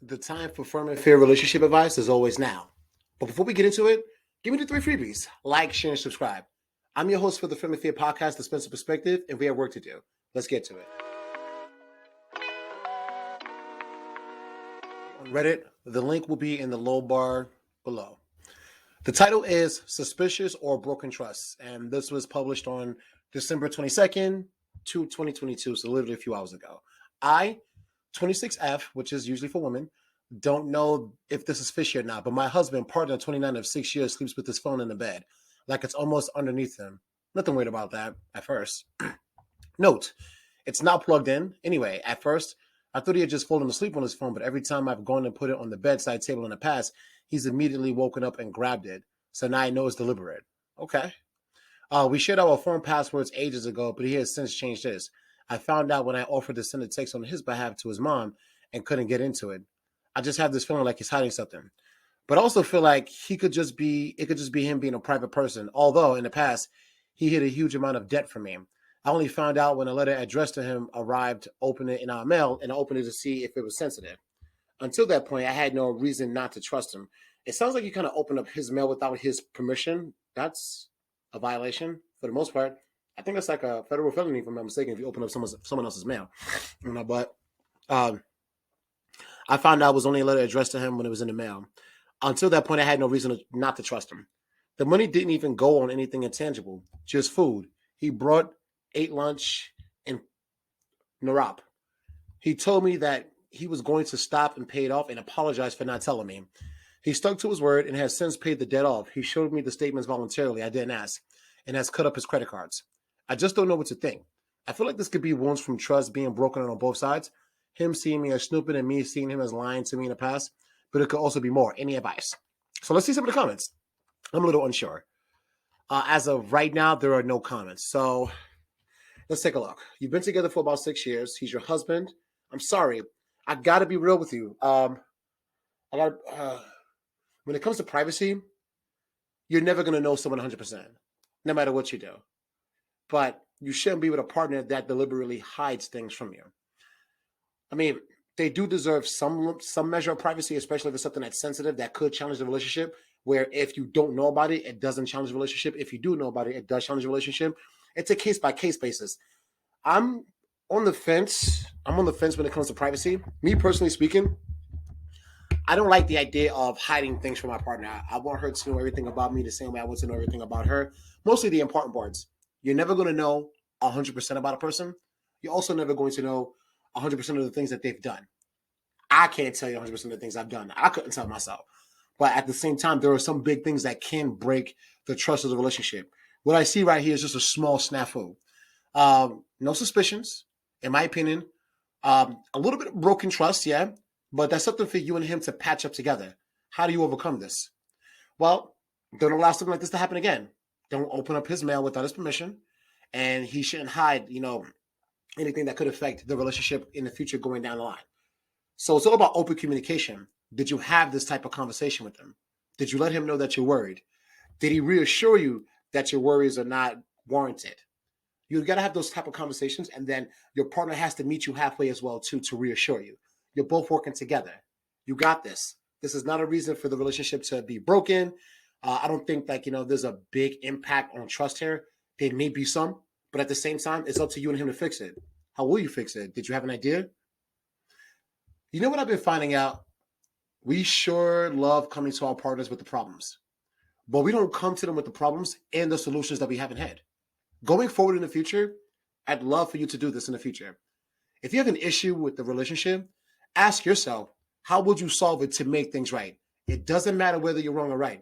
The time for firm and fair relationship advice is always now. But before we get into it, give me the three freebies. Like, share, and subscribe. I'm your host for the Firm and Fair podcast, The Spencer Perspective, and we have work to do. Let's get to it. On Reddit, the link will be in the low bar below. The title is Suspicious or Broken Trust, and this was published on December 22nd, 2022, so literally a few hours ago. I, 26F, which is usually for women, don't know if this is fishy or not, but my husband, partner 29 of 6 years, sleeps with his phone in the bed, like it's almost underneath him. Nothing weird about that at first. Note, it's not plugged in. Anyway, at first, I thought he had just fallen asleep on his phone, but every time I've gone and put it on the bedside table in the past, he's immediately woken up and grabbed it. So now I know it's deliberate. Okay. We shared our phone passwords ages ago, but he has since changed his. I found out when I offered to send a text on his behalf to his mom and couldn't get into it. I just have this feeling like he's hiding something. But I also feel like it could just be him being a private person. Although in the past, he hid a huge amount of debt from me. I only found out when a letter addressed to him arrived, opened it in our mail, and I opened it to see if it was sensitive. Until that point, I had no reason not to trust him. It sounds like you kind of opened up his mail without his permission. That's a violation for the most part. I think it's like a federal felony, if I'm not mistaken, if you open up someone else's mail. But I found out it was only a letter addressed to him when it was in the mail. Until that point, I had no reason not to trust him. The money didn't even go on anything intangible, just food. He ate lunch in Narap. He told me that he was going to stop and pay it off and apologize for not telling me. He stuck to his word and has since paid the debt off. He showed me the statements voluntarily. I didn't ask, and has cut up his credit cards. I just don't know what to think. I feel like this could be wounds from trust being broken on both sides. Him seeing me as snooping and me seeing him as lying to me in the past. But it could also be more. Any advice? So let's see some of the comments. I'm a little unsure. As of right now, there are no comments. So let's take a look. You've been together for about 6 years. He's your husband. I'm sorry. I got to be real with you. When it comes to privacy, you're never going to know someone 100%, no matter what you do. But you shouldn't be with a partner that deliberately hides things from you. I mean, they do deserve some measure of privacy, especially if it's something that's sensitive that could challenge the relationship, where if you don't know about it, it doesn't challenge the relationship. If you do know about it, it does challenge the relationship. It's a case-by-case basis. I'm on the fence. when it comes to privacy. Me personally speaking, I don't like the idea of hiding things from my partner. I want her to know everything about me the same way I want to know everything about her. Mostly the important parts. You're never going to know 100% about a person. You're also never going to know 100% of the things that they've done. I can't tell you 100% of the things I've done. I couldn't tell myself. But at the same time, there are some big things that can break the trust of the relationship. What I see right here is just a small snafu. No suspicions, in my opinion. A little bit of broken trust, yeah. But that's something for you and him to patch up together. How do you overcome this? Well, don't allow something like this to happen again. Don't open up his mail without his permission. And he shouldn't hide, anything that could affect the relationship in the future going down the line. So it's all about open communication. Did you have this type of conversation with him? Did you let him know that you're worried? Did he reassure you that your worries are not warranted? You got to have those type of conversations, and then your partner has to meet you halfway as well, too, to reassure you. You're both working together. You got this. This is not a reason for the relationship to be broken. I don't think there's a big impact on trust here. There may be some, but at the same time, it's up to you and him to fix it. How will you fix it? Did you have an idea? You know what I've been finding out? We sure love coming to our partners with the problems, but we don't come to them with the problems and the solutions that we haven't had. Going forward in the future, I'd love for you to do this in the future. If you have an issue with the relationship, ask yourself, how would you solve it to make things right? It doesn't matter whether you're wrong or right.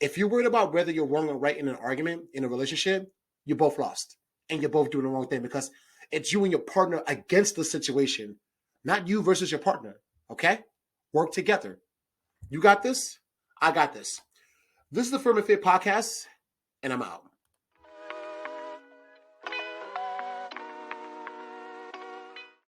If you're worried about whether you're wrong or right in an argument, in a relationship, you're both lost. And you're both doing the wrong thing because it's you and your partner against the situation, not you versus your partner. Okay? Work together. You got this. I got this. This is the Firm and Fair podcast, and I'm out.